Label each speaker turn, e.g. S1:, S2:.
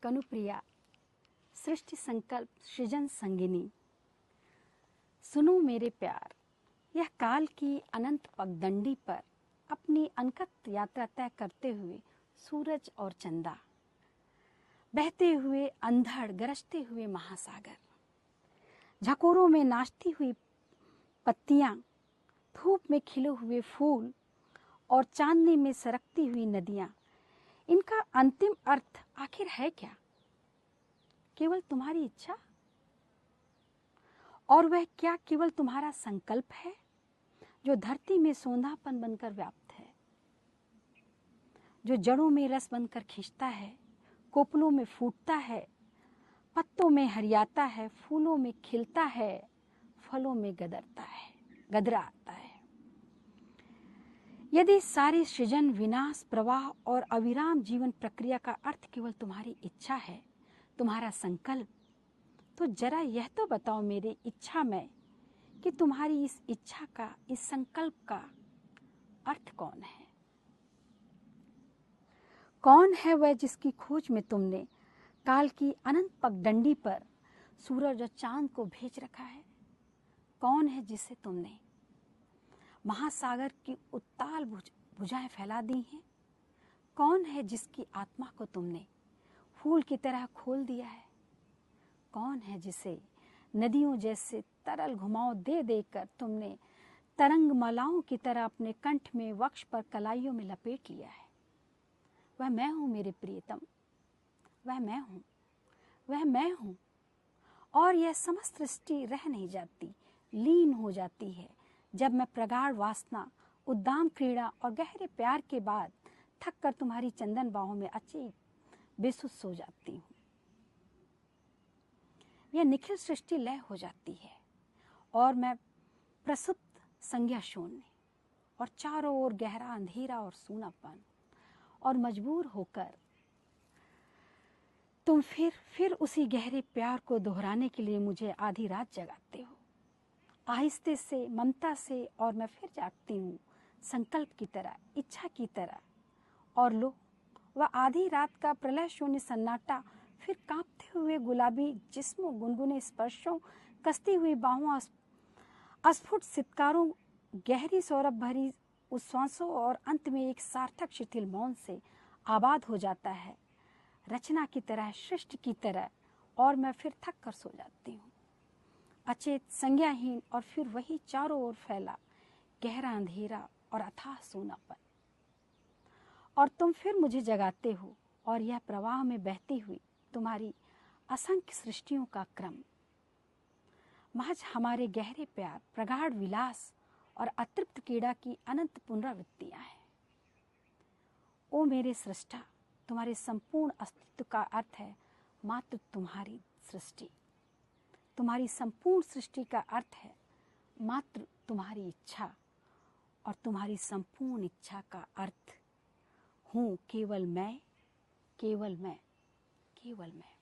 S1: कनुप्रिया, सृष्टि संकल्प सृजन संगिनी। सुनो मेरे प्यार, यह काल की अनंत पगडंडी पर अपनी अनकत यात्रा तय करते हुए सूरज और चंदा, बहते हुए अंधड़ गरजते हुए महासागर, झकोरों में नाचती हुई पत्तियां, धूप में खिले हुए फूल और चांदनी में सरकती हुई नदियां, इनका अंतिम अर्थ आखिर है क्या? केवल तुम्हारी इच्छा? और वह क्या केवल तुम्हारा संकल्प है जो धरती में सोंधापन बनकर व्याप्त है, जो जड़ों में रस बनकर खींचता है, कोपलों में फूटता है, पत्तों में हरियाता है, फूलों में खिलता है, फलों में गदराता है। यदि सारी सृजन, विनाश, प्रवाह और अविराम जीवन प्रक्रिया का अर्थ केवल तुम्हारी इच्छा है, तुम्हारा संकल्प, तो जरा यह तो बताओ मेरे इच्छा में कि तुम्हारी इस इच्छा का, इस संकल्प का अर्थ कौन है? कौन है वह जिसकी खोज में तुमने काल की अनंत पगडंडी पर सूरज और चांद को भेज रखा है? कौन है जिसे तुमने महासागर की उत्ताल भुजाएं फैला दी हैं? कौन है जिसकी आत्मा को तुमने फूल की तरह खोल दिया है? कौन है जिसे नदियों जैसे तरल घुमाव दे देकर तुमने तरंग मालाओं की तरह अपने कंठ में, वक्ष पर, कलाइयों में लपेट लिया है? वह मैं हूं मेरे प्रियतम, वह मैं हूं, वह मैं हूं। और यह समस्त सृष्टि रह नहीं जाती, लीन हो जाती है जब मैं प्रगाढ़ वासना, उद्दाम क्रीड़ा और गहरे प्यार के बाद थक कर तुम्हारी चंदन बाहों में अचेत बेसुध सो जाती हूँ। यह निखिल सृष्टि लय हो जाती है और मैं प्रसुप्त संज्ञा शून्य, और चारों ओर गहरा अंधेरा और सूनापन, और मजबूर होकर तुम फिर उसी गहरे प्यार को दोहराने के लिए मुझे आधी रात जगाते हो, आहिस्ते से, ममता से, और मैं फिर जागती हूँ संकल्प की तरह, इच्छा की तरह। और लो, वह आधी रात का प्रलय शून्य सन्नाटा फिर कांपते हुए गुलाबी जिस्मों, गुनगुने स्पर्शों, कसती हुई बाहों, अस्फुट सितकारों, गहरी सौरभ भरी उच्छ्वासों और अंत में एक सार्थक शिथिल मौन से आबाद हो जाता है, रचना की तरह, सृष्टि की तरह। और मैं फिर थक कर सो जाती हूँ, अचेत, संज्ञाहीन, और फिर वही चारों ओर फैला गहरा अंधेरा और अथाह सूनापन। और तुम फिर मुझे जगाते हो, और यह प्रवाह में बहती हुई तुम्हारी असंख्य सृष्टियों का क्रम महज हमारे गहरे प्यार, प्रगाढ़ विलास और अतृप्त कीड़ा की अनंत पुनरावृत्तियां हैं। ओ मेरे सृष्टा, तुम्हारे संपूर्ण अस्तित्व का अर्थ है मात्र तुम्हारी सृष्टि। तुम्हारी संपूर्ण सृष्टि का अर्थ है मात्र तुम्हारी इच्छा, और तुम्हारी संपूर्ण इच्छा का अर्थ हूँ केवल मैं, केवल मैं, केवल मैं।